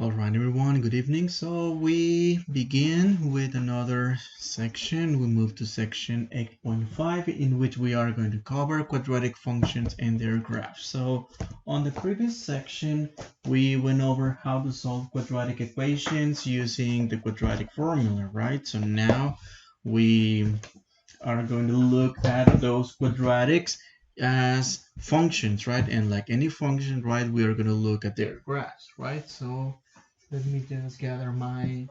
All right, everyone, good evening. So we begin with another section. We move to section 8.5, in which we are going to cover quadratic functions and their graphs. So on the previous section, we went over how to solve quadratic equations using the quadratic formula, right? So now we are going to look at those quadratics as functions, right? And like any function, right, we are going to look at their graphs, right? So let me just gather my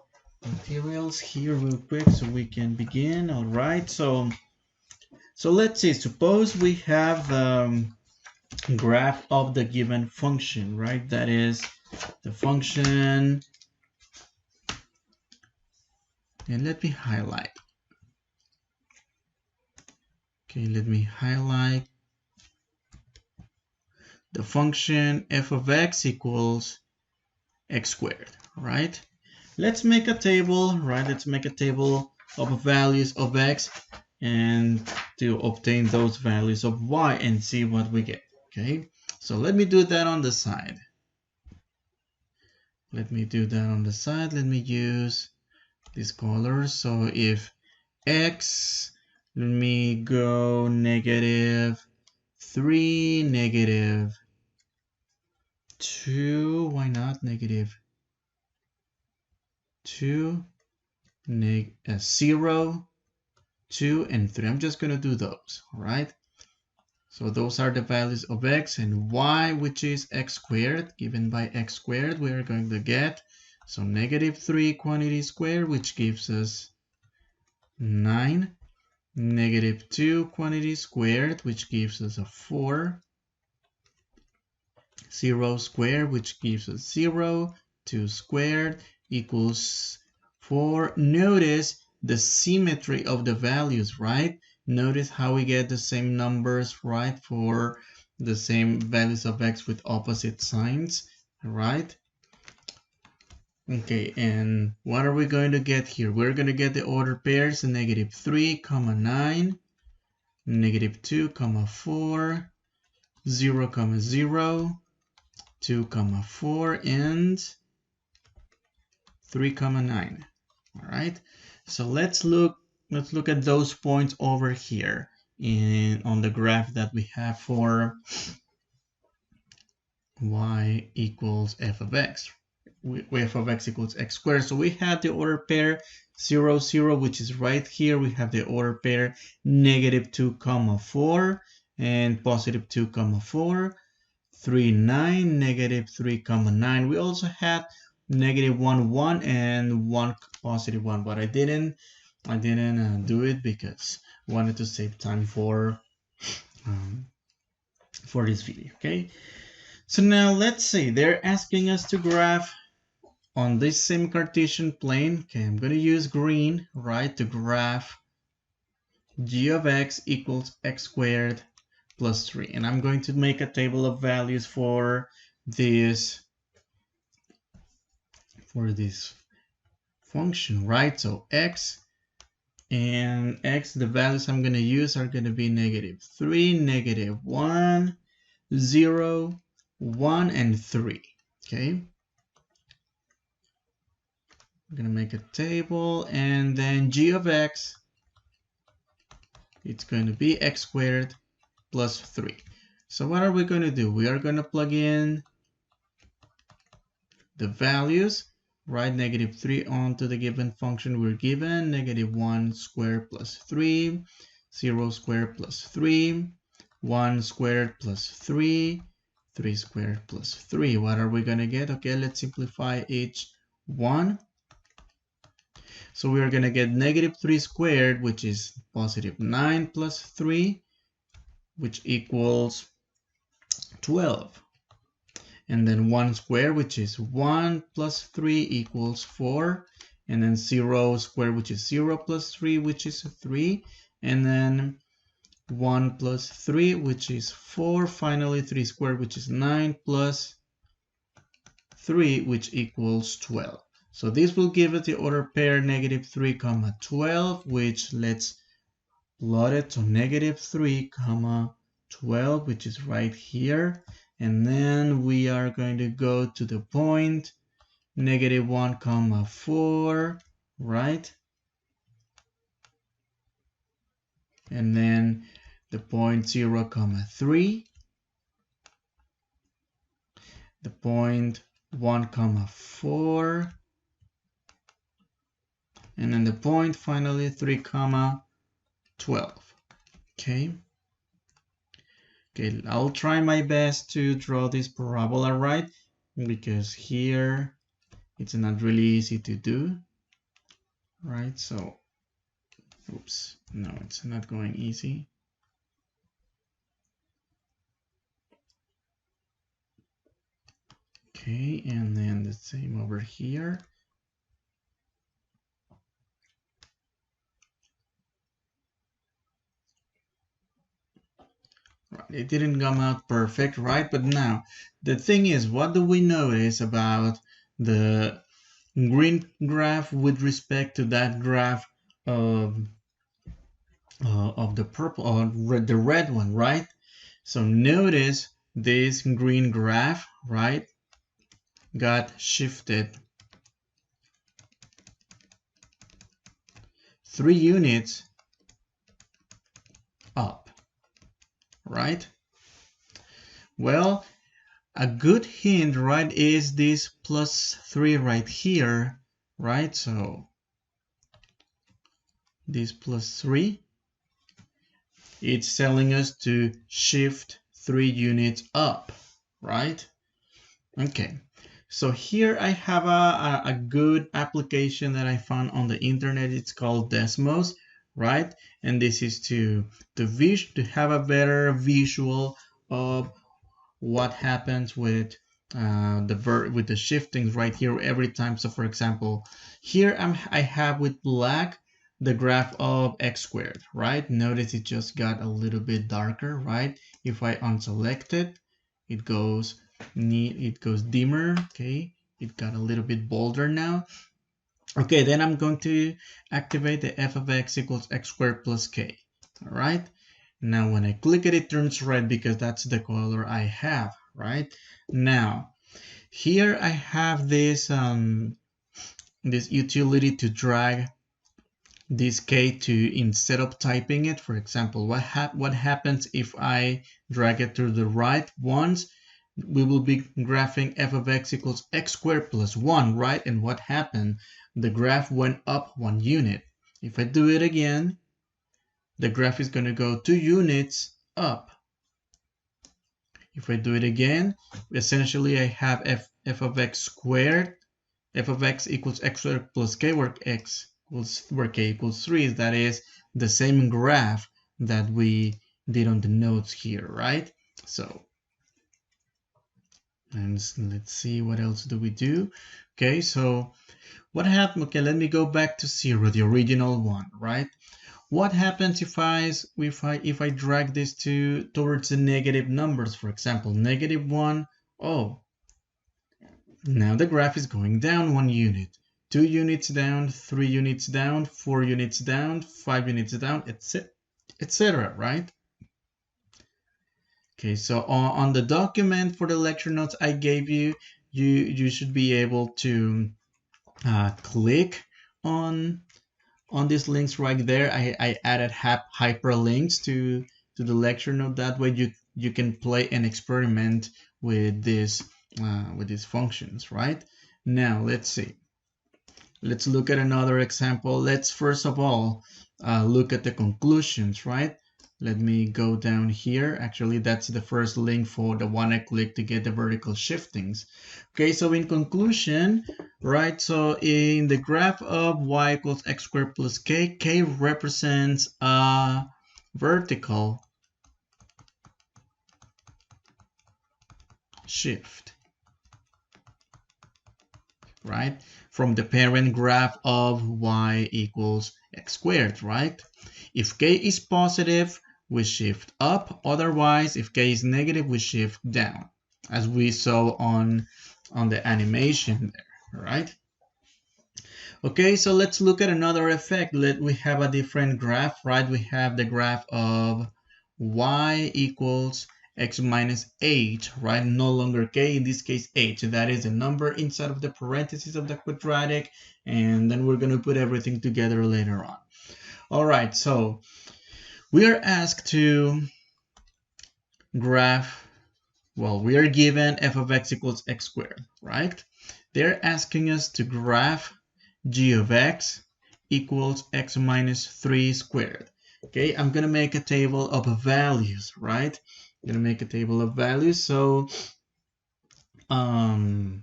materials here real quick so we can begin. All right, so let's see, suppose we have the graph of the given function, right? That is the function, and let me highlight. Okay, let me highlight the function f of x equals x squared, right? Let's make a table, right? Let's make a table of values of x and to obtain those values of y and see what we get, okay? So let me do that on the side. Let me do that on the side. Let me use this color. So if x, let me go -3, -2, why not -2, 0, 2, and 3. I'm just going to do those, all right? So those are the values of x and y, which is x squared. Given by x squared, we are going to get, so -3 quantity squared, which gives us 9. -2 quantity squared, which gives us a 4. 0 squared, which gives us 0. 2 squared equals 4. Notice the symmetry of the values, right? Notice how we get the same numbers, right, for the same values of x with opposite signs, right? Okay, and what are we going to get here? We're going to get the order pairs, -3, 9, -2, 4, 0, 0, 2, 4, and 3, 9. All right, so let's look at those points over here on the graph that we have for y equals f of x. F of x equals x squared. So we have the order pair 0, 0, which is right here. We have the order pair -2, 4 and +2, 4. 3, 9, -3, 9. We also had -1, 1 and 1, +1, but I didn't do it because I wanted to save time for this video, okay? So now let's see, they're asking us to graph on this same Cartesian plane. Okay, I'm going to use green, right, to graph g of x equals x squared plus 3. And I'm going to make a table of values for this function, right? So x, the values I'm going to use are going to be -3, -1, 0, 1, and 3, okay? I'm going to make a table, and then g of x, it's going to be x squared plus 3. So what are we going to do? We are going to plug in the values, right? -3 onto the given function we're given, -1 squared plus 3, 0 squared plus 3, 1 squared plus 3, 3 squared plus 3. What are we going to get? Okay, let's simplify each one. So we are going to get -3 squared, which is +9 plus 3, which equals 12. And then 1 squared, which is 1 plus 3 equals 4. And then 0 squared, which is 0 plus 3, which is 3. And then 1 plus 3, which is 4. Finally, 3 squared, which is 9 plus 3, which equals 12. So this will give us the order pair -3, 12, which let's plot it. So -3, 12, which is right here. And then we are going to go to the point negative 1 comma 4, right? And then the point 0 comma 3, the point 1 comma 4, and then the point finally 3 comma 12. Okay. Okay, I'll try my best to draw this parabola right, because here it's not really easy to do, right? So, oops, no, it's not going easy. Okay, and then the same over here. Right, it didn't come out perfect, right? But now, the thing is, what do we notice about the green graph with respect to that graph of the purple, or the red one, right? So notice this green graph, right, got shifted 3 units up, right? Well, a good hint, right, is this +3 right here, right? So this +3, it's telling us to shift 3 units up, right? Okay, so here I have a good application that I found on the internet. It's called Desmos, right? And this is to have a better visual of what happens with with the shiftings right here every time. So for example, here I have with black the graph of x squared, right? Notice it just got a little bit darker, right? If I unselect it, it goes dimmer. Okay, it got a little bit bolder now. Okay, then I'm going to activate the f of x equals x squared plus k. All right, now when I click it, it turns red because that's the color I have, right? Now here I have this this utility to drag this k to, instead of typing it, for example, what happens if I drag it to the right once? We will be graphing f of x equals x squared plus 1, right? And what happened? The graph went up 1 unit. If I do it again, the graph is going to go 2 units up. If I do it again, essentially I have f of x squared, f of x equals x squared plus k, where k equals 3. That is the same graph that we did on the notes here, right? So, and let's see, what else do we do? Okay, so what happened? Okay, let me go back to 0, the original one, right? What happens if I drag this towards the negative numbers? For example, -1. Oh, now the graph is going down 1 unit, 2 units down, 3 units down, 4 units down, 5 units down, etc. Right? Okay, so on the document for the lecture notes I gave you, you should be able to click on these links right there. I added hyperlinks to the lecture note. That way you can play and experiment with these functions, right? Now let's see. Let's look at another example. Let's first of all look at the conclusions, right? Let me go down here. Actually, that's the first link for the one I clicked to get the vertical shiftings. Okay, so in conclusion, right, so in the graph of y equals x squared plus k, k represents a vertical shift, right, from the parent graph of y equals x squared, right? If k is positive, we shift up. Otherwise, if k is negative, we shift down, as we saw on the animation there, right? Okay, so let's look at another effect. We have a different graph, right? We have the graph of y equals x minus h, right? No longer k, in this case h. That is the number inside of the parentheses of the quadratic, and then we're going to put everything together later on. All right, so we are asked to graph, well, we are given f of x equals x squared, right? They're asking us to graph g of x equals x minus 3 squared. Okay, I'm going to make a table of values, right? I'm going to make a table of values. So I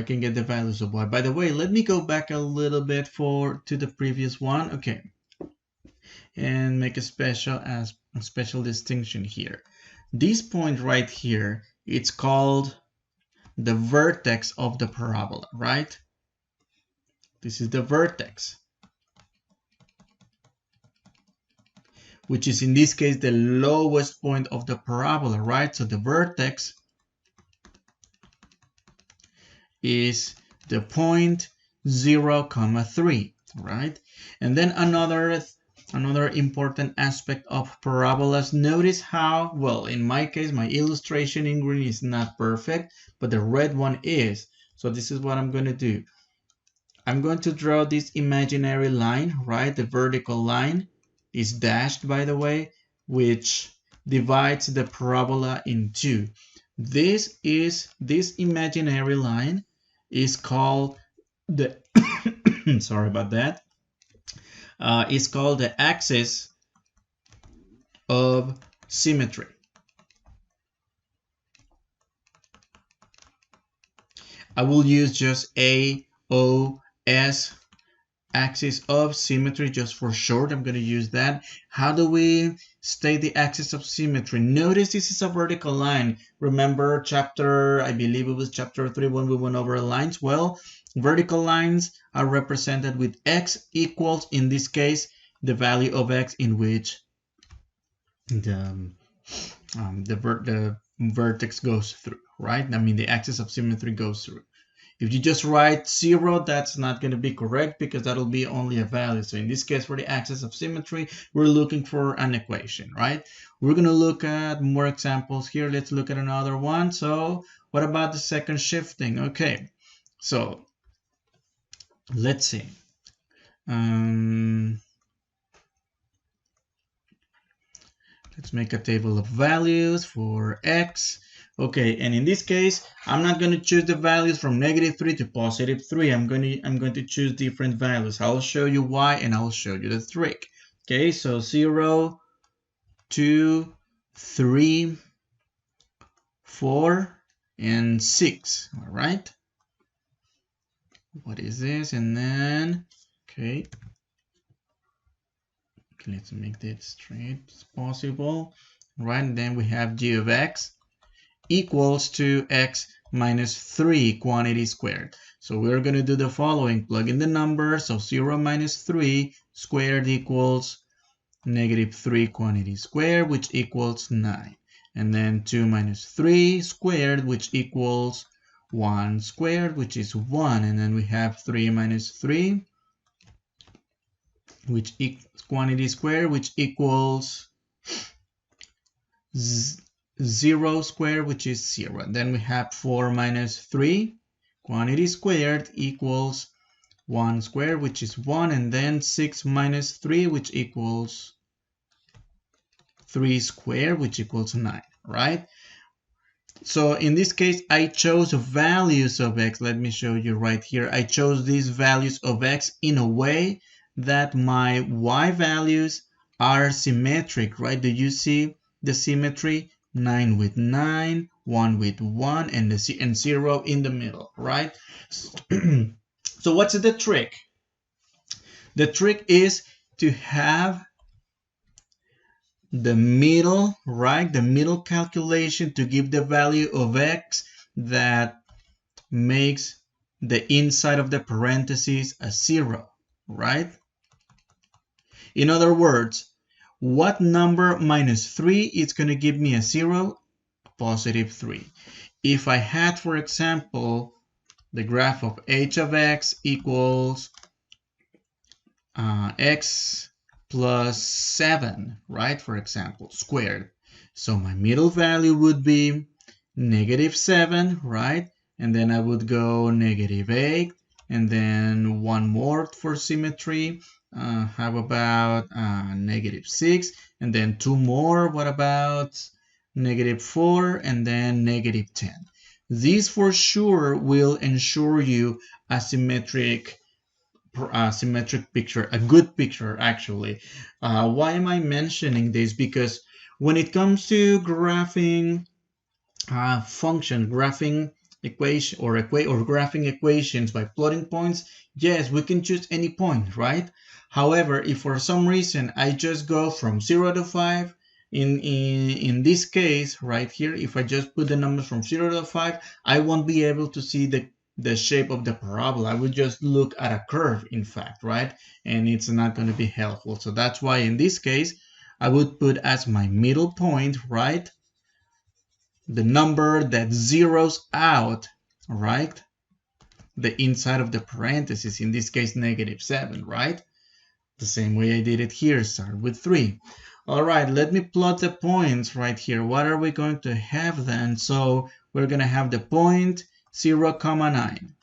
can get the values of y. By the way, let me go back a little bit to the previous one. Okay, and make a special distinction here. This point right here, it's called the vertex of the parabola, right? This is the vertex, which is in this case the lowest point of the parabola, right? So the vertex is the point 0, 3, right? And then another important aspect of parabolas, notice how, well, in my case, my illustration in green is not perfect, but the red one is. So this is what I'm going to do. I'm going to draw this imaginary line, right? The vertical line is dashed, by the way, which divides the parabola in two. This imaginary line is called the sorry about that. It's called the axis of symmetry. I will use just AOS, axis of symmetry, just for short. I'm going to use that. How do we state the axis of symmetry? Notice this is a vertical line. Remember I believe it was chapter 3 when we went over lines. Well, vertical lines are represented with x equals, in this case, the value of x in which the vertex goes through, right? I mean, the axis of symmetry goes through. If you just write 0, that's not going to be correct because that'll be only a value. So in this case, for the axis of symmetry, we're looking for an equation, right? We're going to look at more examples here. Let's look at another one. So what about the second shifting? Okay, so let's see. Let's make a table of values for x. Okay, and in this case, I'm not going to choose the values from -3 to +3. I'm going to choose different values. I'll show you why, and I'll show you the trick. Okay, so 0, 2, 3, 4, and 6. All right. What is this? And then, okay, let's make that straight as possible. Right, and then we have g of x equals to x minus 3 quantity squared. So we're going to do the following. Plug in the numbers. So 0 minus 3 squared equals -3 quantity squared, which equals 9. And then 2 minus 3 squared, which equals 1 squared, which is 1. And then we have 3 minus 3, which equals quantity squared, which equals 0 squared, which is 0. And then we have 4 minus 3 quantity squared equals 1 squared, which is 1. And then 6 minus 3, which equals 3 squared, which equals 9, right? So in this case, I chose values of x. Let me show you right here. I chose these values of x in a way that my y values are symmetric, right? Do you see the symmetry? 9 with 9, 1 with 1, and 0 in the middle, right? So what's the trick? The trick is to have the middle, right? The middle calculation to give the value of x that makes the inside of the parentheses a 0, right? In other words, what number minus 3 is going to give me a 0? +3. If I had, for example, the graph of h of x equals x plus 7, right? For example, squared. So my middle value would be negative 7, right? And then I would go negative 8, and then one more for symmetry. How about negative 6, and then two more? What about negative 4, and then negative 10? These for sure will ensure you a symmetric picture, a good picture actually. Why am I mentioning this? Because when it comes to graphing graphing equation or graphing equations by plotting points, yes, we can choose any point, right? However, if for some reason I just go from 0 to 5, in this case right here, if I just put the numbers from 0 to 5, I won't be able to see the shape of the parabola. I would just look at a curve, in fact, right? And it's not going to be helpful. So that's why in this case, I would put as my middle point, right, the number that zeroes out, right, the inside of the parentheses, in this case negative 7, right? The same way I did it here, start with 3. All right, let me plot the points right here. What are we going to have then? So we're going to have the point 0, 9,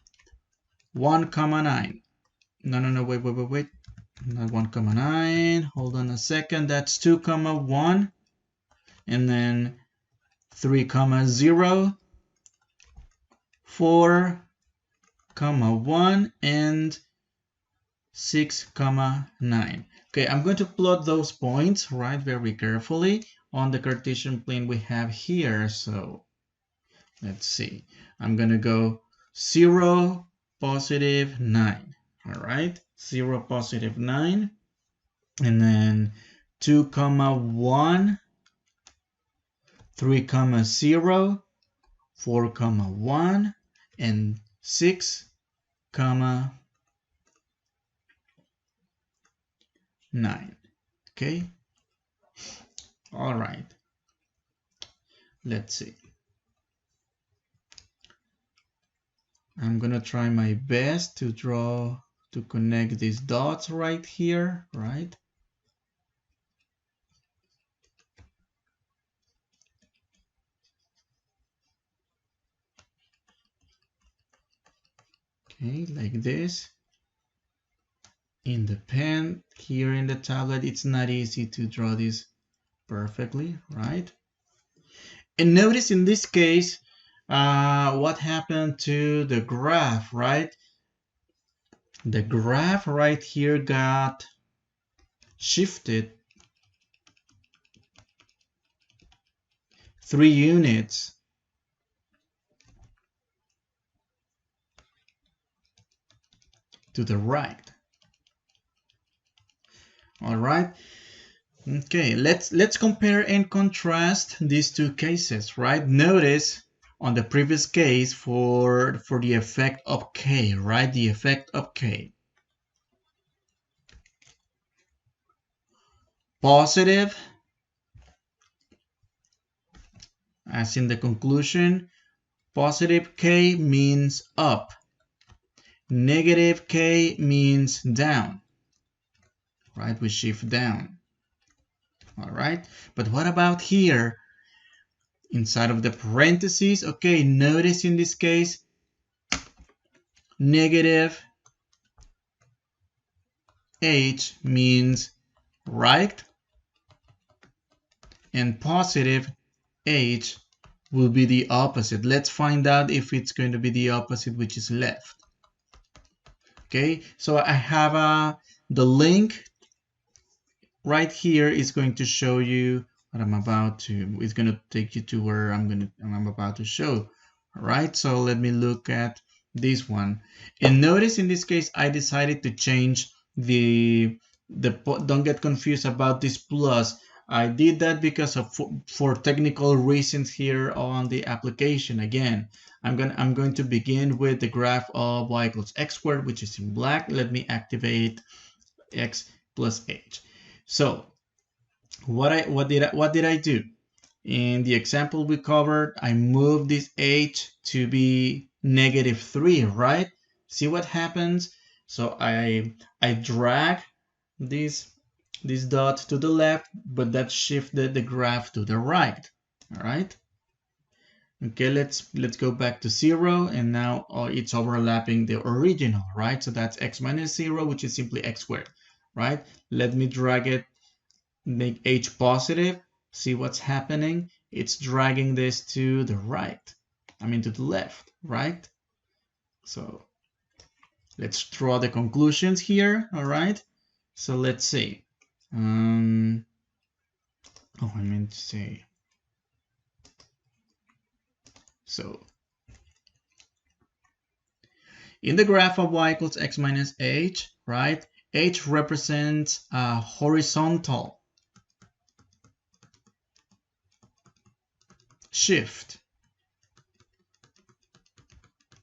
1, 9. No, wait. Not 1, 9. Hold on a second. That's 2, 1. And then 3, 0. 4, 1, and 6, 9. Okay, I'm going to plot those points, right, very carefully on the Cartesian plane we have here. So let's see. I'm going to go 0, positive 9. All right, 0, positive 9. And then 2, 1, 3, 0, 4, 1, and 6, 9. Okay. All right. Let's see. I'm gonna try my best to connect these dots right here, right? Okay, like this. In the pen, here in the tablet, it's not easy to draw this perfectly, right? And notice in this case, what happened to the graph, right? The graph right here got shifted 3 units to the right. All right. Okay, let's compare and contrast these two cases, right? Notice on the previous case for the effect of K, right? The effect of K. Positive, as in the conclusion, positive K means up. Negative K means down, right? We shift down. All right, but what about here? Inside of the parentheses, okay, notice in this case, negative H means right, and positive H will be the opposite. Let's find out if it's going to be the opposite, which is left. Okay, so I have the link right here is going to show you what I'm about to, it's going to take you to where I'm about to show. All right, so let me look at this one. And notice in this case, I decided to change don't get confused about this plus. I did that because of for technical reasons here on the application. Again, I'm going to begin with the graph of y equals x squared, which is in black. Let me activate x plus h. So what did I do? In the example we covered, I moved this h to be -3, right? See what happens? So I drag this this dot to the left, but that shifted the graph to the right. All right. Okay, let's go back to 0, and now it's overlapping the original, right? So that's x minus 0, which is simply x squared, right? Let me drag it, make h positive, see what's happening. It's dragging this to the right, I mean to the left, right? So let's draw the conclusions here, all right? So let's see. I meant to say. So in the graph of y equals x minus h, right? H represents a horizontal shift,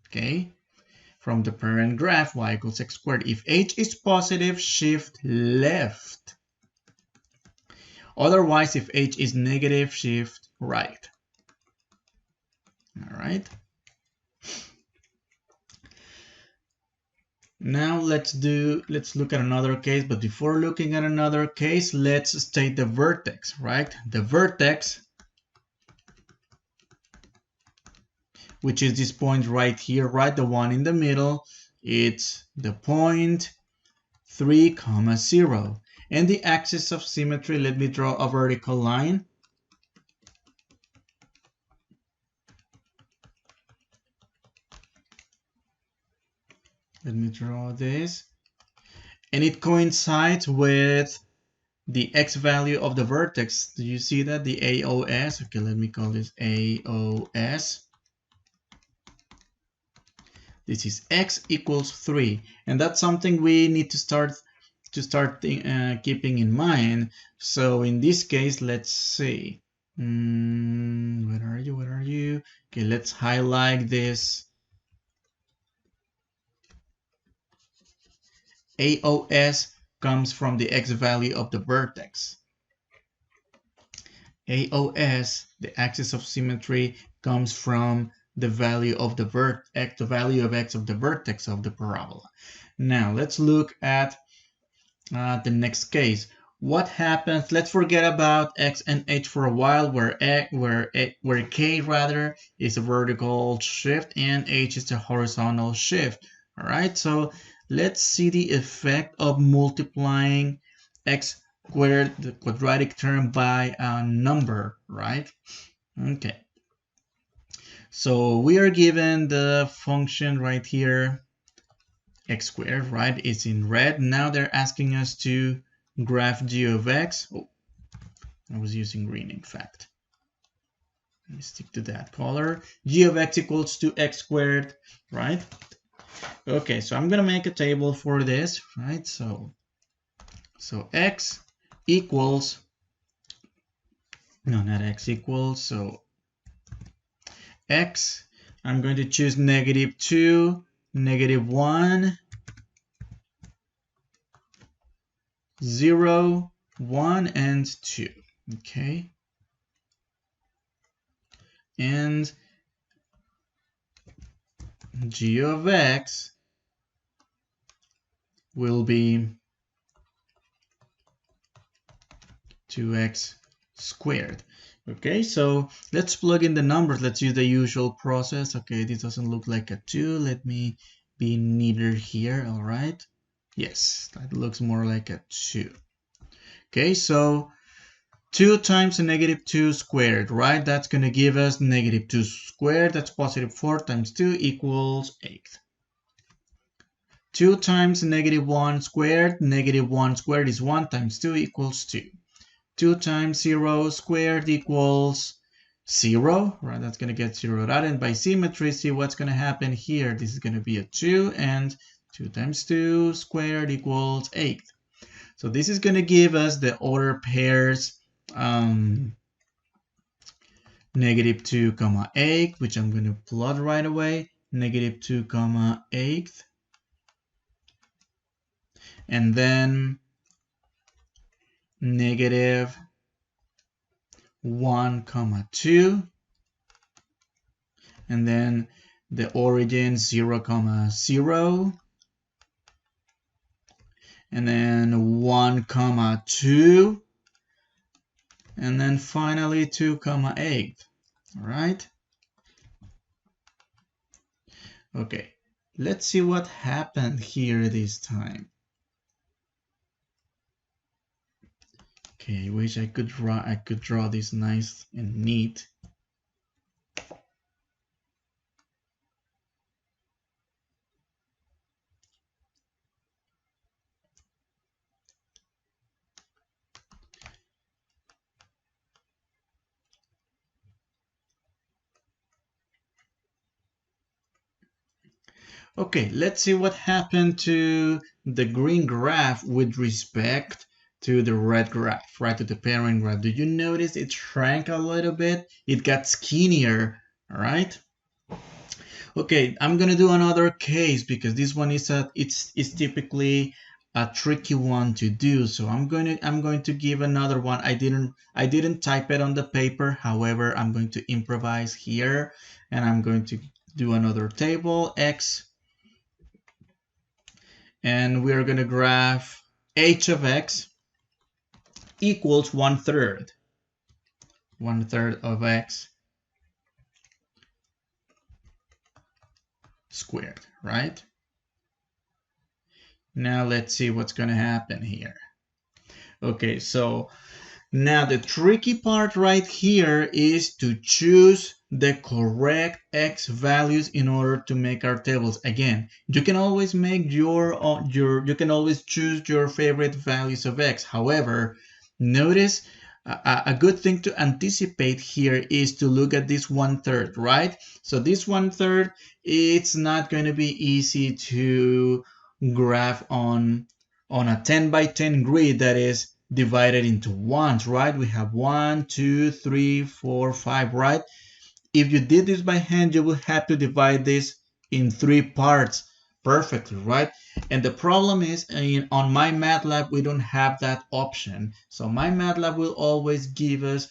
okay? From the parent graph, y equals x squared. If h is positive, shift left. Otherwise, if h is negative, shift right. All right. Now let's look at another case, but before looking at another case, let's state the vertex, right? The vertex, which is this point right here, right? The one in the middle, it's the point 3, 0. And the axis of symmetry, let me draw a vertical line. Let me draw this. And it coincides with the x value of the vertex. Do you see that? The AOS. Okay, let me call this AOS. This is x equals 3. And that's something we need to start keeping in mind. So in this case, let's see. Where are you? Okay, let's highlight this. AOS comes from the x value of the vertex. AOS, the axis of symmetry, comes from the value of the vertex, the value of x of the vertex of the parabola. Now let's look at the next case. What happens? Let's forget about x and h for a while, where k rather is a vertical shift and h is a horizontal shift. All right, so let's see the effect of multiplying x squared, the quadratic term, by a number, right? Okay. So we are given the function right here, x squared, right? It's in red. Now they're asking us to graph g of x. Oh, I was using green, in fact. Let me stick to that color. G of x equals to x squared, right? Okay, so I'm gonna make a table for this, right? So x equals, no, not x equals, so x, I'm going to choose -2, -1, 0, 1, and 2, okay? And g of x will be 2x squared. Okay, so let's plug in the numbers. Let's use the usual process. Okay, this doesn't look like a 2. Let me be neater here, all right? Yes, that looks more like a 2. Okay, so 2 times a -2 squared, right? That's going to give us -2 squared. That's positive 4 times 2 equals 8. 2 times -1 squared. -1 squared is 1 times 2 equals 2. 2 times 0 squared equals 0, right? That's going to get zeroed out. And by symmetry, see what's going to happen here. This is going to be a 2, and 2 times 2 squared equals 8. So this is going to give us the order pairs -2, 8, which I'm going to plot right away. -2, 8. And then -1, 2. And then the origin 0, 0. and then 1, 2, and then finally 2, 8. All right. Okay, let's see what happened here this time. Okay, I wish I could draw this nice and neat. Okay, let's see what happened to the green graph with respect to the red graph, right, to the parent graph. Did you notice it shrank a little bit? It got skinnier, all right? Okay, I'm gonna do another case because this one is it's typically a tricky one to do. So I'm going to give another one. I didn't type it on the paper. However, I'm going to improvise here, and I'm going to do another table x, and we're gonna graph h of x equals 1/3 of x squared, right? Now let's see what's gonna happen here. Okay, so now the tricky part right here is to choose the correct x values in order to make our tables. Again, you can always make you can always choose your favorite values of x. However, notice a good thing to anticipate here is to look at this 1/3, right? So this 1/3, it's not going to be easy to graph on a 10 by 10 grid that is divided into ones, right? We have 1, 2, 3, 4, 5, right? If you did this by hand, you would have to divide this in 3 parts perfectly, right? And the problem is on my MATLAB, we don't have that option. So my MATLAB will always give us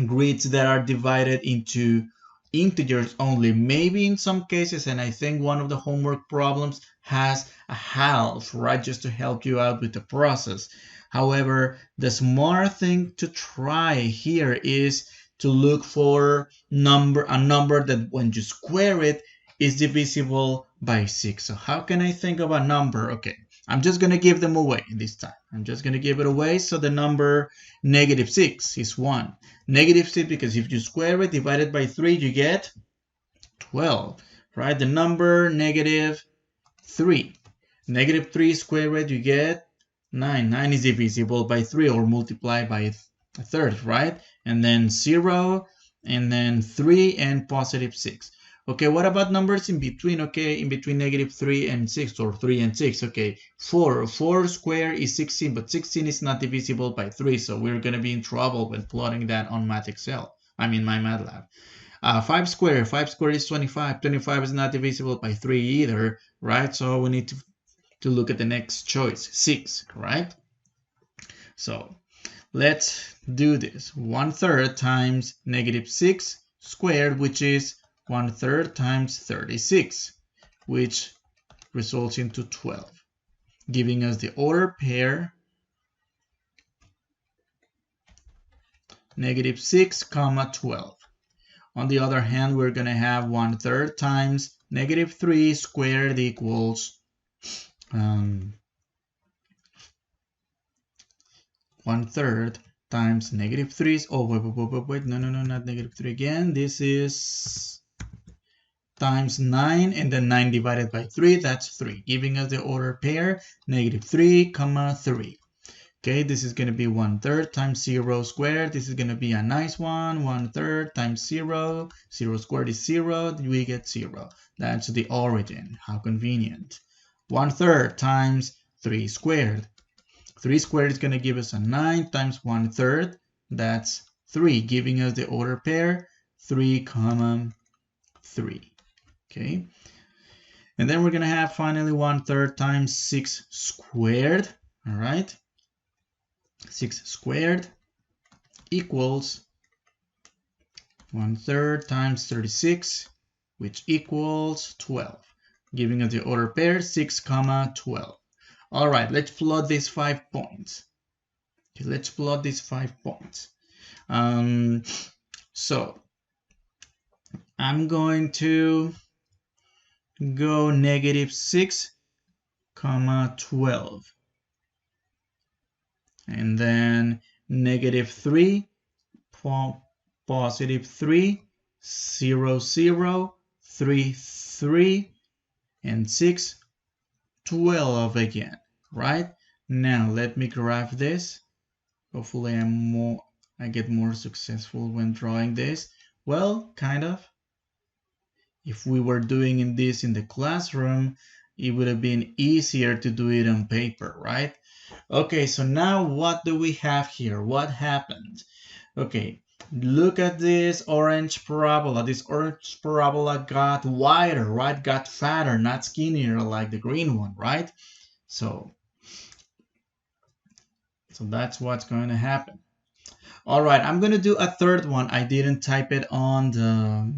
grids that are divided into integers only. Maybe in some cases, and I think one of the homework problems has a half, right? Just to help you out with the process. However, the smart thing to try here is to look for a number that when you square it is divisible by 6. So how can I think of a number? Okay, I'm just going to give them away this time. I'm just going to give it away. So the number -6 is 1. -6, because if you square it divided by 3, you get 12, right? The number -3. -3 square it, you get 9. 9 is divisible by 3 or multiplied by a third, right? And then 0, and then 3 and +6. Okay, what about numbers in between? Okay, in between -3 and 6, or 3 and 6. Okay, 4 squared is 16, but 16 is not divisible by 3, so we're going to be in trouble when plotting that on Math Excel. I mean my MATLAB. 5 squared is 25. 25 is not divisible by 3 either, right? So we need to look at the next choice, 6, right? So let's do this. 1/3 times -6 squared, which is 1/3 times 36, which results into 12, giving us the order pair -6, 12. On the other hand, we're going to have 1/3 times -3 squared equals 1/3 times -3. Oh, wait, no, not -3 again. This is times 9, and then 9 divided by 3, that's 3, giving us the order pair -3, 3. Okay, this is going to be 1/3 times 0 squared. This is going to be a nice one. 1/3 times 0. 0 squared is 0. We get 0. That's the origin. How convenient. 1/3 times 3 squared. 3 squared is going to give us a 9 times 1/3. That's 3, giving us the order pair 3, 3. Okay. And then we're going to have finally 1/3 times 6 squared. All right. 6 squared equals 1/3 times 36, which equals 12, giving us the order pair 6, 12. All right, let's plot these 5 points. Okay, let's plot these 5 points. So I'm going to go -6, 12. And then -3, +3, 0, 0, 3, 3, and 6, 12 again, right? Now let me graph this. Hopefully I get more successful when drawing this. Well, kind of. If we were doing this in the classroom, it would have been easier to do it on paper, right? Okay, so now what do we have here? What happened? Okay, look at this orange parabola. This orange parabola got wider, right? Got fatter, not skinnier like the green one, right? So that's what's going to happen. All right, I'm going to do a third one. I didn't type it on the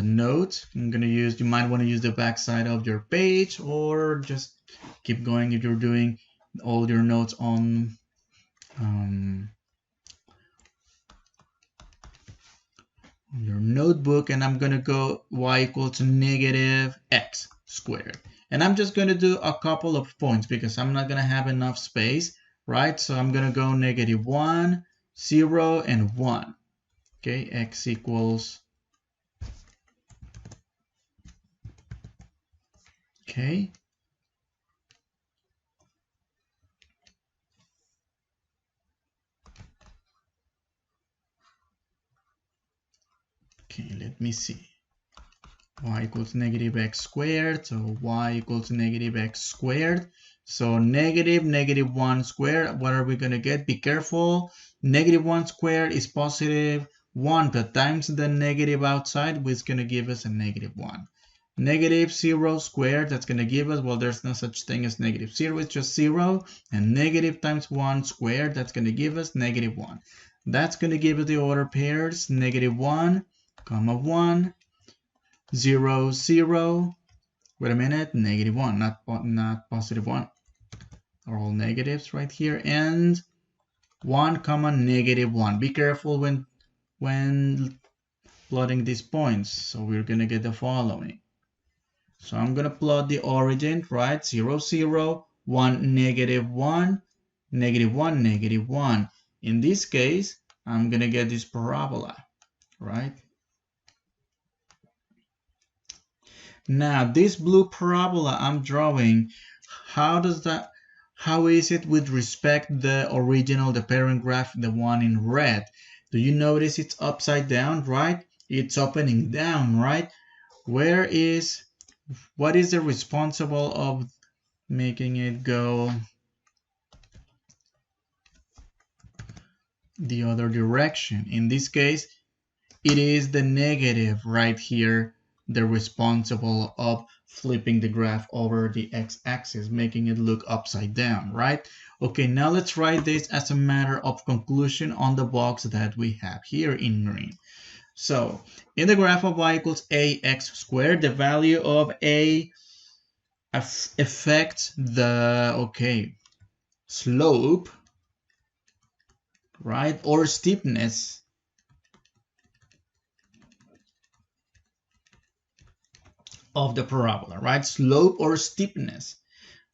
note. I'm going to use, you might want to use the back side of your page, or just keep going if you're doing all your notes on your notebook. And I'm going to go y equals to -x squared. And I'm just going to do a couple of points because I'm not going to have enough space, right? So I'm going to go -1, 0, and 1. Okay, x equals, okay. Okay, let me see. Y equals -x squared, so y equals -x squared. So -1 squared, what are we going to get? Be careful. -1 squared is +1, but times the negative outside, which is going to give us a -1. -0 squared, that's going to give us, well, there's no such thing as -0, it's just 0. And negative times 1 squared, that's going to give us -1. That's going to give us the order pairs, -1, 1, 0, 0. Wait a minute, -1, not +1. Are all negatives right here. And 1, -1. Be careful when plotting these points. So we're going to get the following. So I'm going to plot the origin, right? 0, 0, 1, -1, -1, -1. In this case, I'm going to get this parabola, right? Now, this blue parabola I'm drawing, how is it with respect the original, the parent graph, the one in red? Do you notice it's upside down, right? It's opening down, right? What is the responsible of making it go the other direction? In this case, it is the negative right here, the responsible of flipping the graph over the x-axis, making it look upside down, right? Okay, now let's write this as a matter of conclusion on the box that we have here in green. So in the graph of y equals ax squared, the value of a affects the, slope, right, or steepness of the parabola, right? Slope or steepness,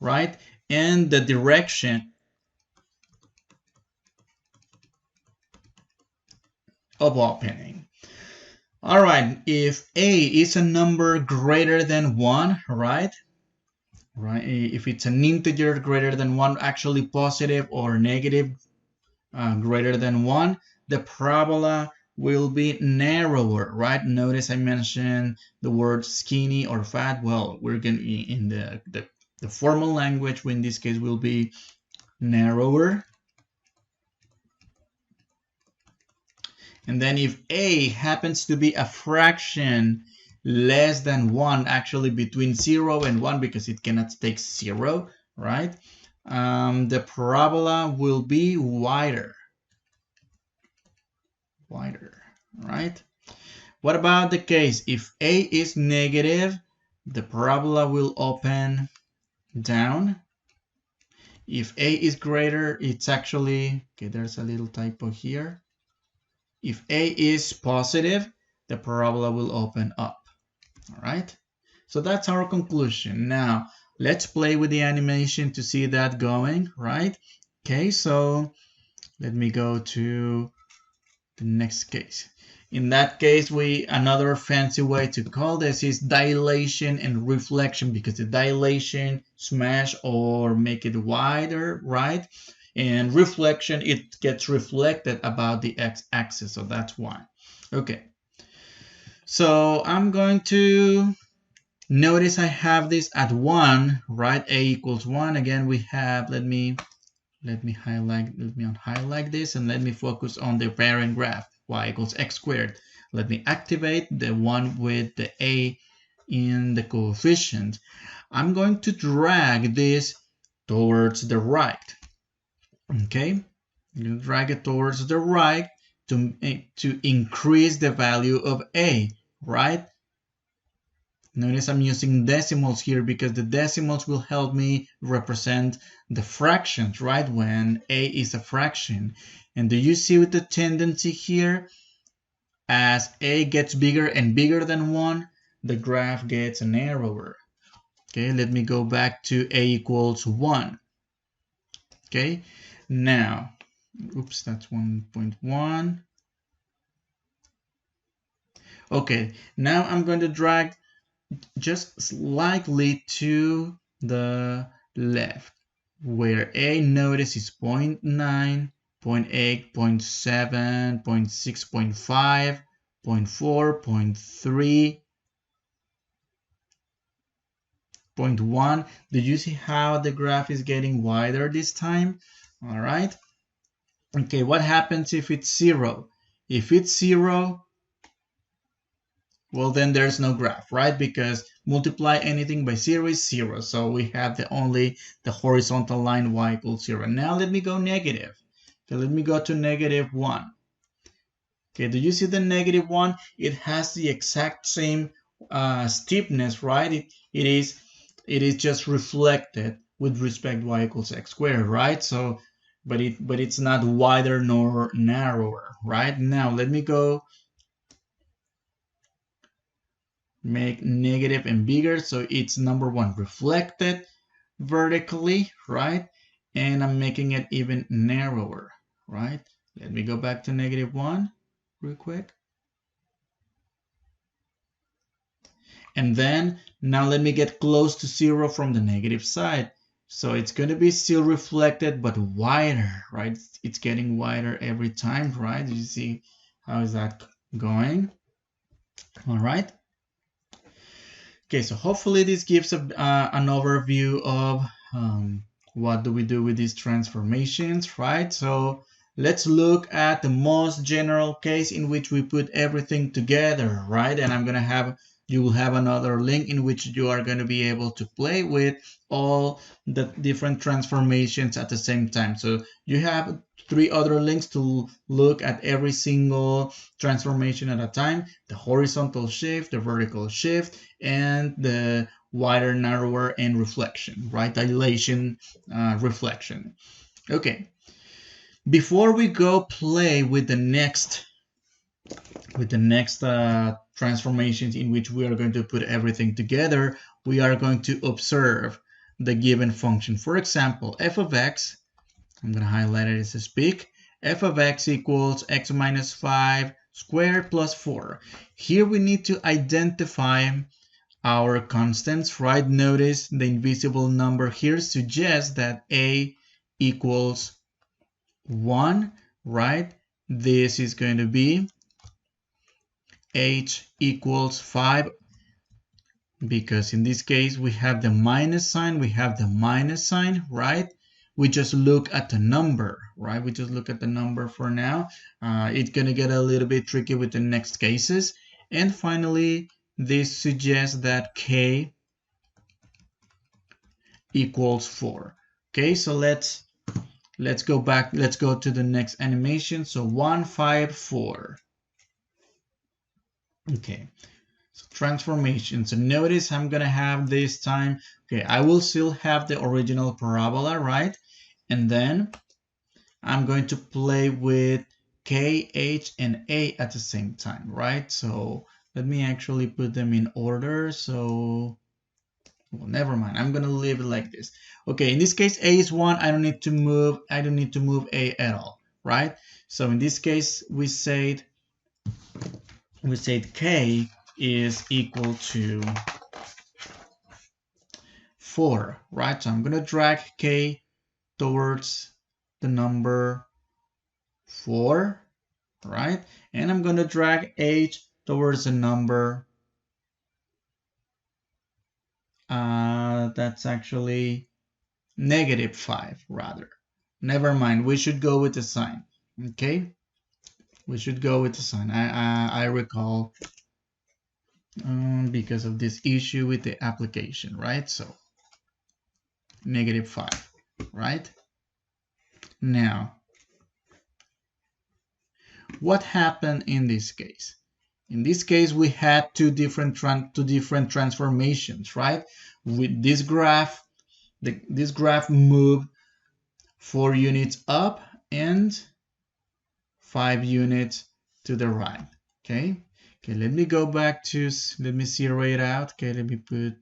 right? And the direction of opening. All right, if a is a number greater than 1, right? If it's an integer greater than 1, actually positive or negative greater than 1, the parabola will be narrower, right? Notice I mentioned the word skinny or fat. Well, we're going to, in the formal language, in this case will be narrower. And then if a happens to be a fraction less than 1, actually between 0 and 1, because it cannot take 0, right? The parabola will be wider, right? What about the case if a is negative, the parabola will open down. If A is greater, it's actually, okay, there's a little typo here. If A is positive, the parabola will open up, all right? So that's our conclusion. Now, let's play with the animation to see that going, right? Okay, so let me go to the next case. In that case, another fancy way to call this is dilation and reflection, because the dilation smash or make it wider, right? And reflection, it gets reflected about the x-axis, so that's why. Okay, so I'm going to notice I have this at 1, right? A equals 1. Again, we have, let me highlight this and let me focus on the parent graph, y equals x squared. Let me activate the one with the a in the coefficient. I'm going to drag this towards the right. Okay, you drag it towards the right to increase the value of a, right? Notice I'm using decimals here because the decimals will help me represent the fractions, right? When a is a fraction. And do you see with the tendency here? As a gets bigger and bigger than 1, the graph gets narrower. Okay, let me go back to a equals 1. Okay, now, oops, that's 1.1. Okay, now I'm going to drag just slightly to the left, where a, notice, is 0.9, 0.8, 0.7, 0.6, 0.5, 0.4, 0.3, 0.1. Do you see how the graph is getting wider this time? All right. Okay, what happens if it's 0? If it's 0, well, then there's no graph, right? Because multiply anything by 0 is 0. So we have only the horizontal line y equals 0. Now let me go negative. Okay, let me go to -1. Okay, do you see the -1? It has the exact same steepness, right? It is just reflected with respect to y equals x squared, right? So, but it's not wider nor narrower, right? Now let me go make negative and bigger, so it's number 1 reflected vertically, right? And I'm making it even narrower, right? Let me go back to -1 real quick. And then now let me get close to 0 from the negative side. So it's going to be still reflected, but wider, right? It's getting wider every time, right? You see how is that going? All right. Okay, so hopefully this gives an overview of what do we do with these transformations, right? So let's look at the most general case in which we put everything together, right? And you will have another link in which you are going to be able to play with all the different transformations at the same time. So you have 3 other links to look at every single transformation at a time: the horizontal shift, the vertical shift, and the wider, narrower, and reflection, right? Dilation, reflection. Okay, before we go play with the next transformations in which we are going to put everything together, we are going to observe the given function. For example, f of x, I'm going to highlight it as I speak, f of x equals x minus 5 squared plus 4. Here we need to identify our constants, right? Notice the invisible number here suggests that a equals 1, right? This is going to be h equals 5, because in this case we have the minus sign, right? We just look at the number, right? We just look at the number for now. It's going to get a little bit tricky with the next cases. And finally, this suggests that k equals 4. Okay, so let's go back. Let's go to the next animation. So 1, 5, 4. Okay, So transformation. So notice I'm gonna have this time, okay, I will still have the original parabola, right? And then I'm going to play with K, H, and A at the same time, right? So let me actually put them in order. So, well, never mind. I'm gonna leave it like this. Okay, in this case, A is 1. I don't need to move A at all, right? So in this case, we said K is equal to 4, right? So I'm gonna drag K towards the number 4, right? And I'm going to drag H towards the number, that's actually -5, rather. Never mind, we should go with the sign, okay? We should go with the sign. I recall because of this issue with the application, right? So, -5, right? Now, what happened in this case? In this case, we had two different transformations, right? With this graph, this graph moved 4 units up and 5 units to the right. Okay. Okay. Let me go back to. Let me zero it out. Okay. Let me put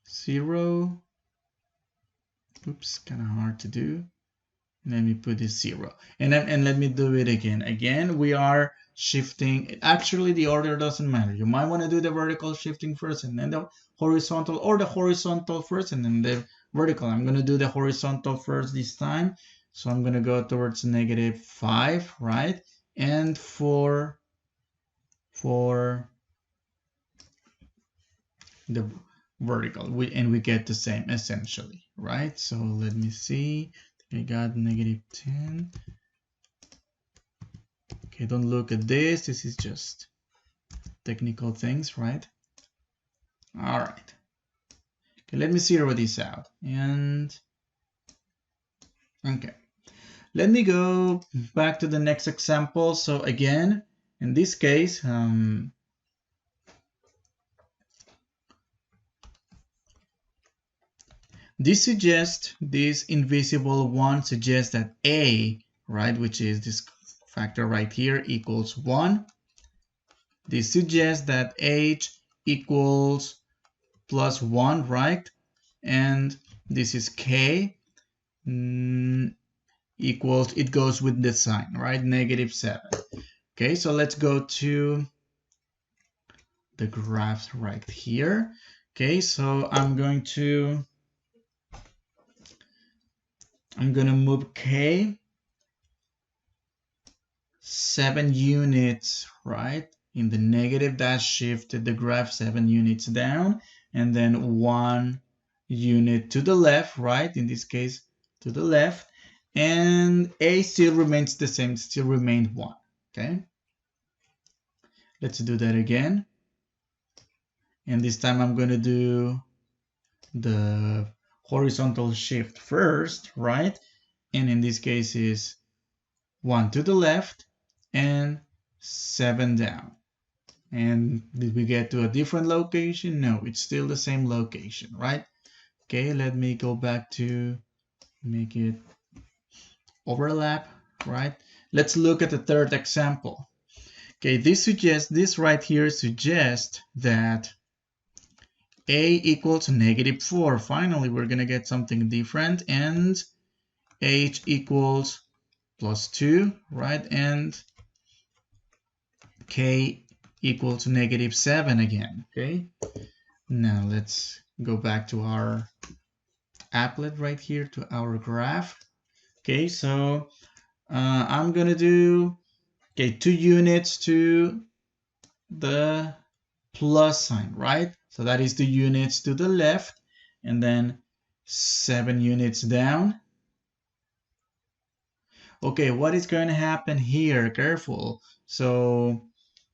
0. Oops, kind of hard to do. Let me put this 0, and let me do it again. Again, we are shifting. Actually, the order doesn't matter. You might want to do the vertical shifting first, and then the horizontal, or the horizontal first, and then the vertical. I'm going to do the horizontal first this time. So I'm going to go towards -5, right? And for the vertical, we get the same essentially, right? So let me see. I got -10. Okay, don't look at this. This is just technical things, right? All right. Okay, let me zero this out. And okay, let me go back to the next example. So again, in this case, this invisible one suggests that A, right, which is this factor right here, equals 1. This suggests that H equals +1, right? And this is K equals, it goes with the sign, right? -7. Okay, so let's go to the graphs right here. Okay, so I'm going to move K 7 units, right? In the negative, that shifted the graph 7 units down, and then 1 unit to the left, right? In this case, to the left, and A still remains the same, still remained 1, okay? Let's do that again. And this time I'm going to do the horizontal shift first, right? And in this case is 1 to the left and 7 down. And did we get to a different location? No, it's still the same location, right? Okay, let me go back to make it overlap, right? Let's look at the third example. Okay, this right here suggests that A equals -4. Finally, we're gonna get something different, and H equals +2, right? And K equals -7 again, okay? Now let's go back to our applet right here, to our graph. Okay, so I'm gonna do, okay, 2 units to the plus sign, right? So that is the units to the left, and then 7 units down. Okay, what is going to happen here? Careful. So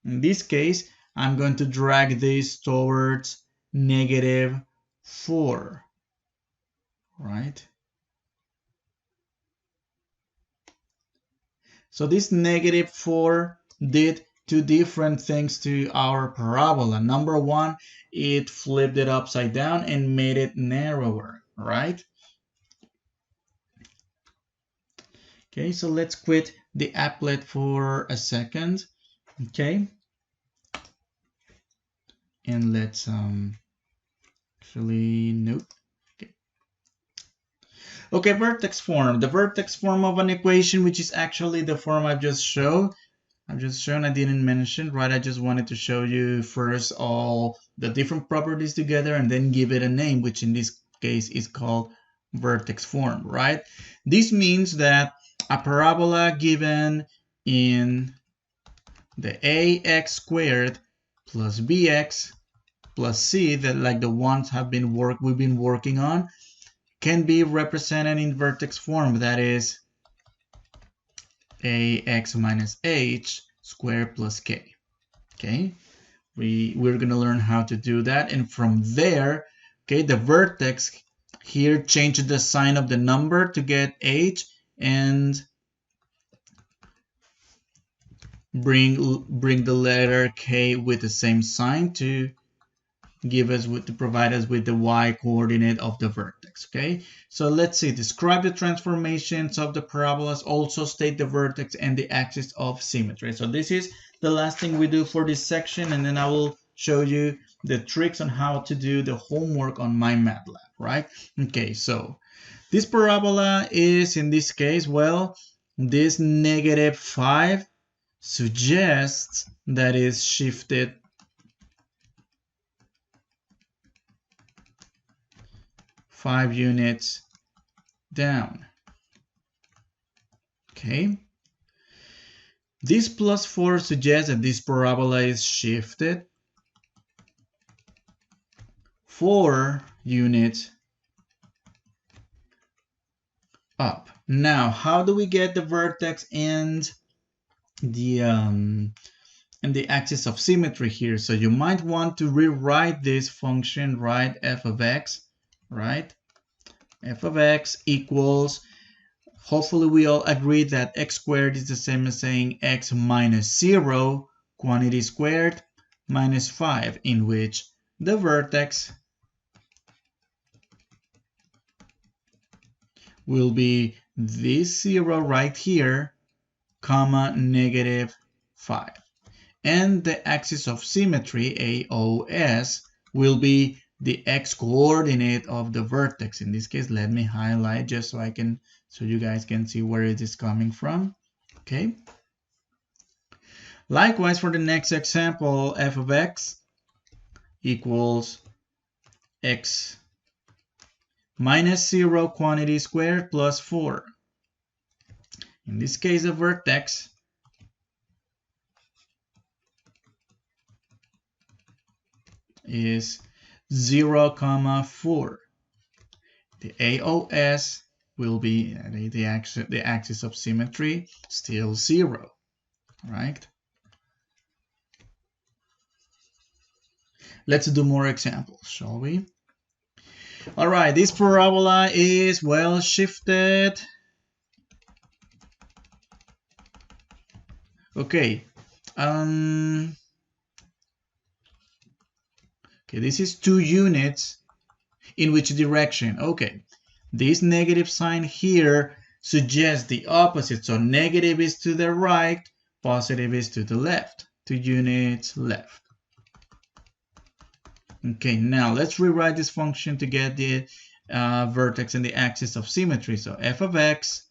in this case, I'm going to drag this towards -4, right? So this -4 did two different things to our parabola. Number one, it flipped it upside down and made it narrower, right? Okay, so let's quit the applet for a second, okay? And let's actually, nope. Okay, vertex form. The vertex form of an equation, which is actually the form I've just shown. I didn't mention, right? I just wanted to show you first all the different properties together and then give it a name, which in this case is called vertex form, right? This means that a parabola given in the ax squared plus bx plus c, that like the ones we've been working on, can be represented in vertex form, that is ax minus h squared plus k. Okay, we're gonna learn how to do that, and from there, okay, the vertex here change the sign of the number to get h and bring the letter k with the same sign to provide us with the y coordinate of the vertex. Okay, so let's see. Describe the transformations of the parabolas. Also state the vertex and the axis of symmetry. So this is the last thing we do for this section, and then I will show you the tricks on how to do the homework on MyMATLAB, right? Okay, so this parabola is, in this case, well, this -5 suggests that is shifted 5 units down. Okay. This +4 suggests that this parabola is shifted 4 units up. Now, how do we get the vertex and the axis of symmetry here? So you might want to rewrite this function, right? F of x, right? F of x equals, hopefully we all agree that x squared is the same as saying x minus 0, quantity squared, minus 5, in which the vertex will be this 0 right here, comma, -5. And the axis of symmetry, AOS, will be the x coordinate of the vertex. In this case, let me highlight just so you guys can see where it is coming from. Okay. Likewise, for the next example, f of x equals x minus 0 quantity squared plus 4. In this case, the vertex is 0, 4. The AOS will be the axis of symmetry, still 0, right? Let's do more examples, shall we? All right, this parabola is well shifted. Okay. Okay, this is 2 units. In which direction? Okay, this negative sign here suggests the opposite. So negative is to the right, positive is to the left. 2 units left. Okay, now let's rewrite this function to get the vertex and the axis of symmetry. So f of x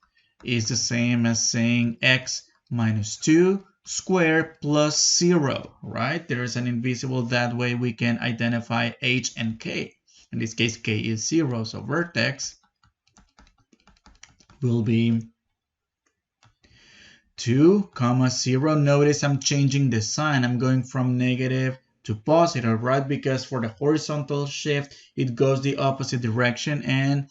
is the same as saying x minus 2 squared plus 0, right? There is an invisible, that way we can identify h and k. In this case, k is 0, so vertex will be 2, 0. Notice I'm changing the sign. I'm going from negative to positive, right? Because for the horizontal shift, it goes the opposite direction, and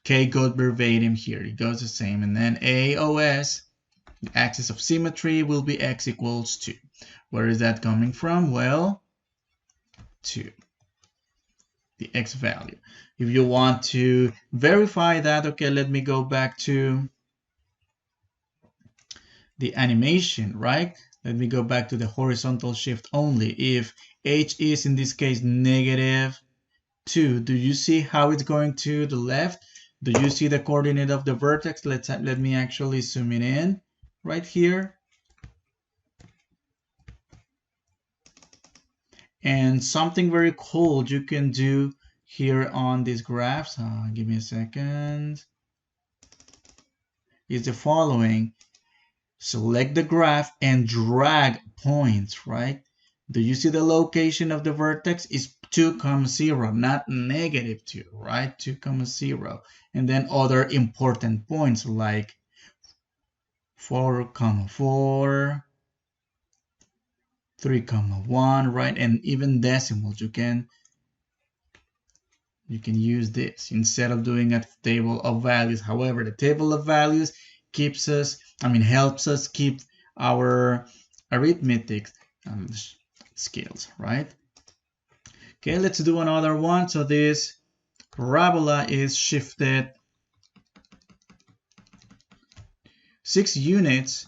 k goes verbatim here. It goes the same. And then AOS, the axis of symmetry, will be x equals 2. Where is that coming from? Well, 2. The x value. If you want to verify that, okay, let me go back to the animation, right? let me go back to the horizontal shift only. If h is in this case negative 2, do you see how it's going to the left? Do you see the coordinate of the vertex? Let me actually zoom it in right here. And something very cool you can do here on these graphs, give me a second, is the following. Select the graph and drag points, right? Do you see the location of the vertex is 2, 0, not negative 2, right? 2, 0. And then other important points like 4, 4, 3, 1, right? And even decimals, you can use this instead of doing a table of values. However, the table of values helps us keep our arithmetic skills, right? Okay, let's do another one. So this parabola is shifted 6 units,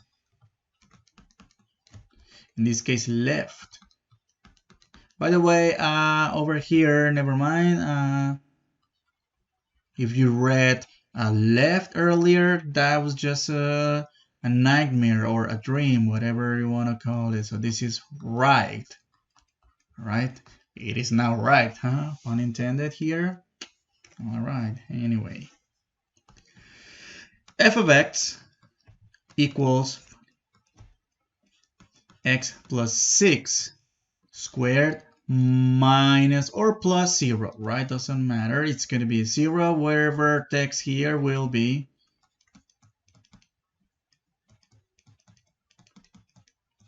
in this case left. By the way, over here, never mind. If you read left earlier, that was just a nightmare or a dream, whatever you want to call it. So this is right, right? It is now right, huh? Pun intended here. All right, anyway. F of x equals x plus 6 squared minus or plus 0, right? Doesn't matter. It's going to be 0 where vertex here will be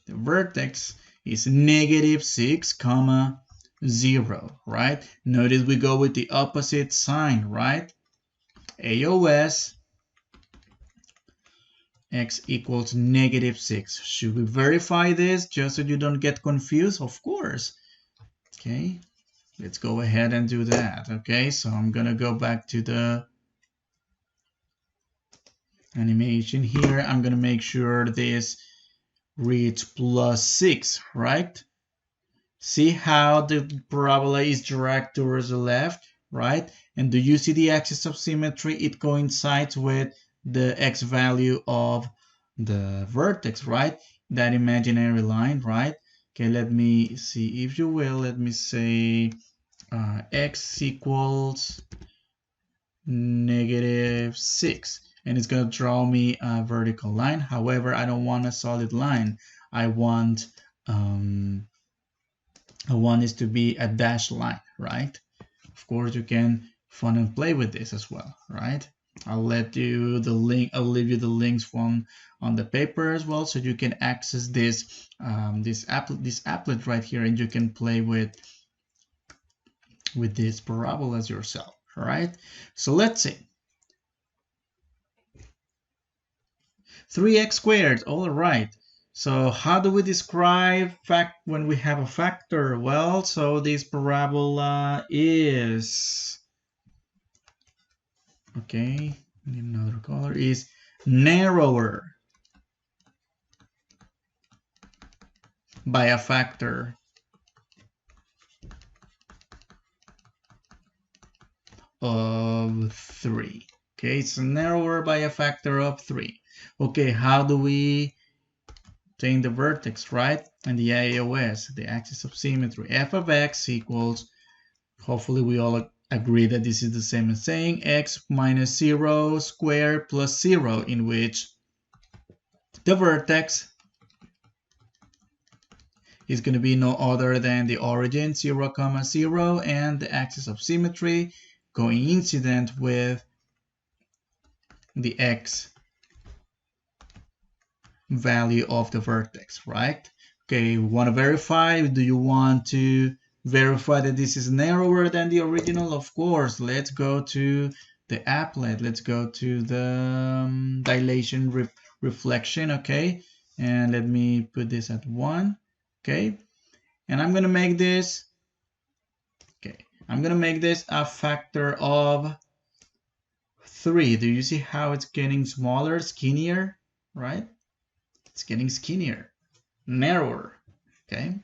the vertex is negative 6, 0, right? Notice we go with the opposite sign, right? AOS x equals negative 6. Should we verify this just so you don't get confused? Of course. Okay, let's go ahead and do that. Okay, so I'm gonna go back to the animation here. I'm gonna make sure this reads plus 6, right? See how the parabola is dragged towards the left, right? And do you see the axis of symmetry? It coincides with the x value of the vertex, right? That imaginary line, right? Okay, let me see, if you will, let me say x equals negative 6. And it's going to draw me a vertical line. However, I don't want a solid line. I want this to be a dashed line, right? Of course, you can fun and play with this as well, right? I'll leave you the links from on the paper as well, so you can access this applet right here, and you can play with these parabolas yourself. All right. So let's see. 3x squared. All right. So how do we describe when we have a factor? Well, so this parabola is, okay, need another color, is narrower by a factor of 3. Okay, it's narrower by a factor of 3. Okay, how do we obtain the vertex, right? And the AOS, the axis of symmetry. F of x equals, hopefully we all agree that this is the same as saying x minus 0 squared plus 0, in which the vertex is going to be no other than the origin 0, 0, and the axis of symmetry coincident with the x value of the vertex, right? Okay, want to verify? Do you want to verify that this is narrower than the original? Of course. Let's go to the applet. Let's go to the dilation reflection, okay? And let me put this at 1, okay? And I'm going to make this, okay, I'm going to make this a factor of 3. Do you see how it's getting smaller, skinnier, right? It's getting skinnier. narrower. Okay.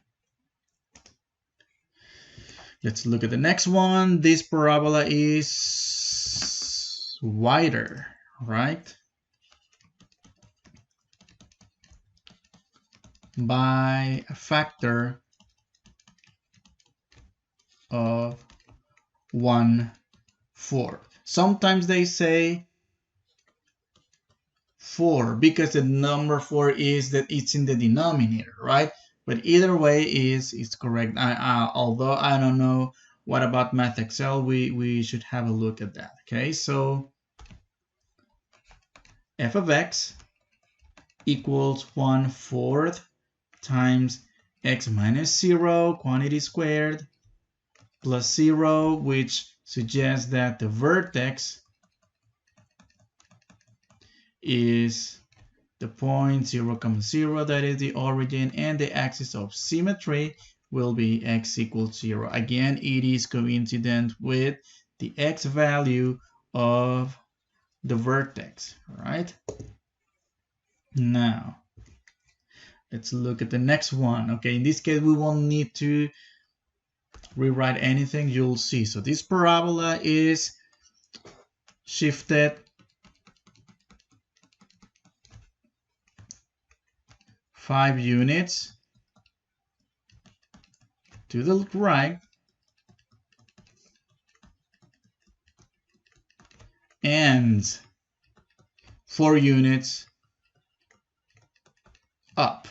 Let's look at the next one. This parabola is wider, right? By a factor of 1/4. Sometimes they say 4 because the number 4 is that it's in the denominator, right? But either way is correct. Although I don't know what about Math Excel, we should have a look at that. Okay, so f of x equals 1/4 times x minus 0 quantity squared plus 0, which suggests that the vertex is the point 0, 0, that is the origin, and the axis of symmetry will be x equals 0. Again, it is coincident with the x value of the vertex, right? Now, let's look at the next one. Okay, in this case, we won't need to rewrite anything, you'll see. So this parabola is shifted 5 units to the right and 4 units up.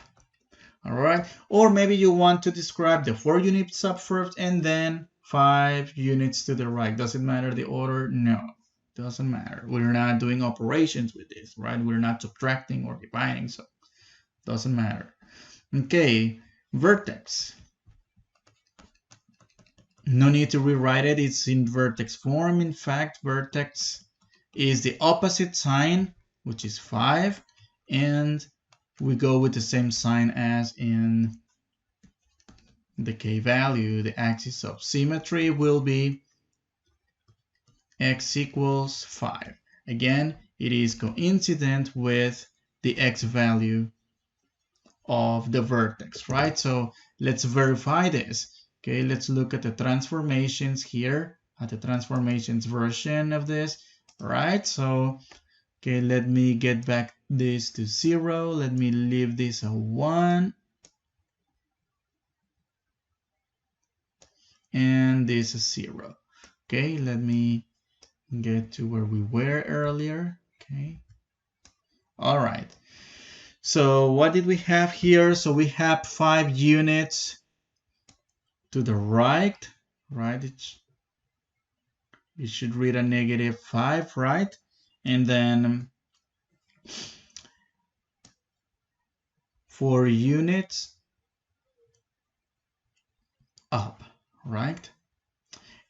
All right, or maybe you want to describe the 4 units up first and then 5 units to the right. Does it matter the order? No, doesn't matter. We're not doing operations with this, right? We're not subtracting or dividing, so doesn't matter. Okay, vertex. No need to rewrite it, it's in vertex form. In fact, vertex is the opposite sign, which is 5, and we go with the same sign as in the k value. The axis of symmetry will be x equals 5. Again, it is coincident with the x value of the vertex, right? So let's verify this. Okay, let's look at the transformations here, at the transformations version of this, right? So, okay, let me get back this to 0. Let me leave this a 1. And this is 0. Okay, let me get to where we were earlier. Okay. All right. So what did we have here? So we have 5 units to the right, right? It should read a -5, right? And then 4 units up, right?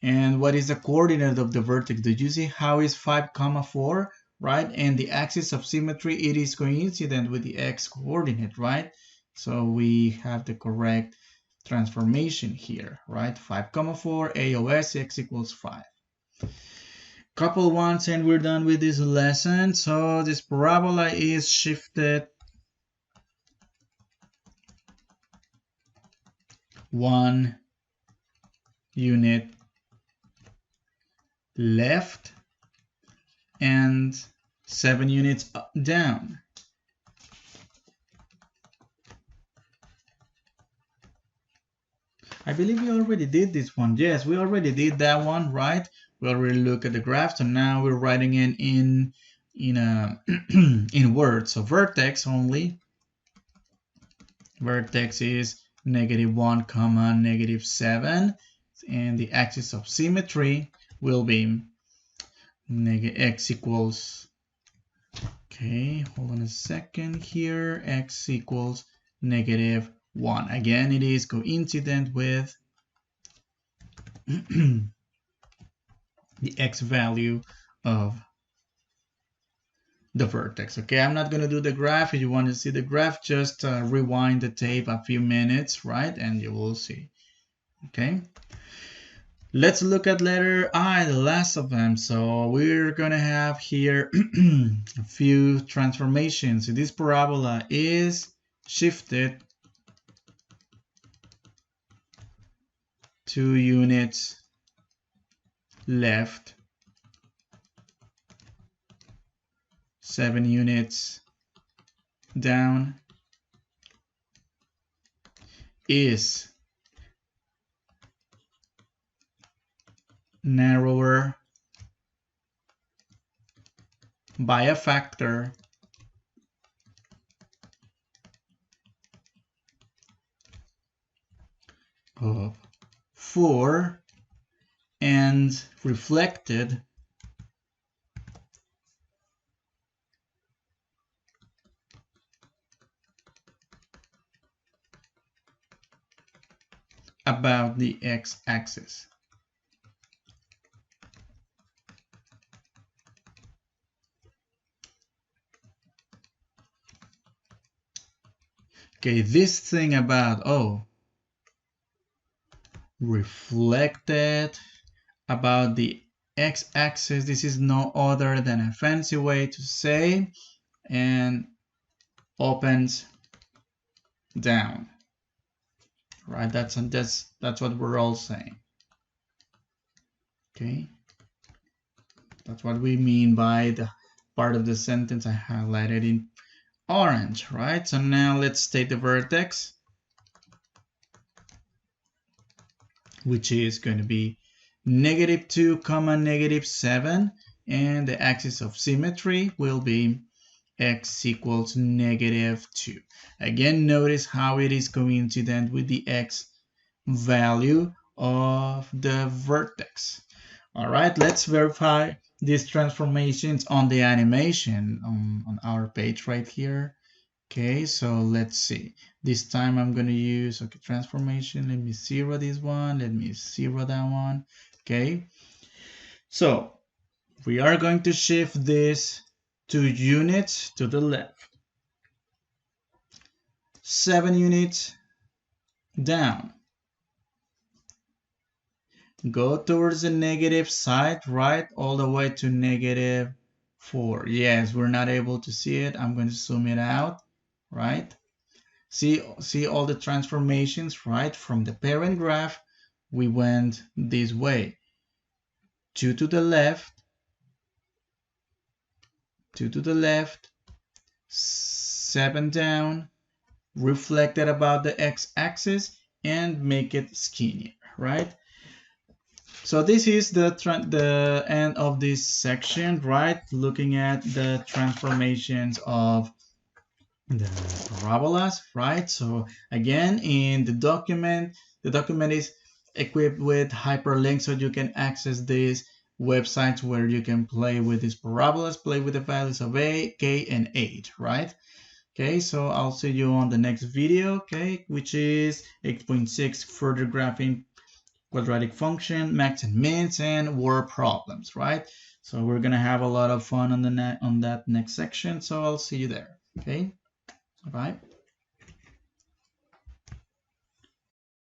And what is the coordinate of the vertex? Do you see how is 5, 4, right? And the axis of symmetry, it is coincident with the x coordinate, right? So we have the correct transformation here, right? 5, 4, AOS, x equals 5. Couple ones and we're done with this lesson. So this parabola is shifted 1 unit left and 7 units down. I believe we already did this one. Yes, we already did that one, right? We already looked at the graph, so now we're writing it in in words. So vertex only. Vertex is -1, -7, and the axis of symmetry will be x equals. Okay, hold on a second here. X equals -1. Again, it is coincident with the x value of the vertex. Okay, I'm not going to do the graph. If you want to see the graph, just rewind the tape a few minutes, right? And you will see. Okay. Let's look at letter I, the last of them. So we're going to have here a few transformations. This parabola is shifted 2 units left, 7 units down is narrower by a factor of 4 and reflected about the x-axis. Okay, this thing about, reflected about the x-axis, this is no other than a fancy way to say and opens down, right? That's what we're all saying. Okay, that's what we mean by the part of the sentence I highlighted in orange, right? So now let's take the vertex, which is going to be -2, -7, and the axis of symmetry will be x equals -2. Again, notice how it is coincident with the x value of the vertex. All right, let's verify these transformations on the animation on our page right here. Okay, so let's see. This time I'm going to use, transformation. Let me zero this one. Let me zero that one. Okay, so we are going to shift this 2 units to the left. 7 units down. Go towards the negative side, right, all the way to -4. Yes, we're not able to see it. I'm going to zoom it out, right? See all the transformations, right? From the parent graph, we went this way. 2 to the left, 2 to the left, 7 down, reflected about the x-axis, and make it skinnier, right? So this is the end of this section, right? Looking at the transformations of the parabolas, right? So again, in the document is equipped with hyperlinks so you can access these websites where you can play with these parabolas, play with the values of a, k, and h, right? Okay, so I'll see you on the next video, okay, which is 8.6, further graphing quadratic function, max and mins, and word problems, right? So we're gonna have a lot of fun on that next section. So I'll see you there. Okay, bye.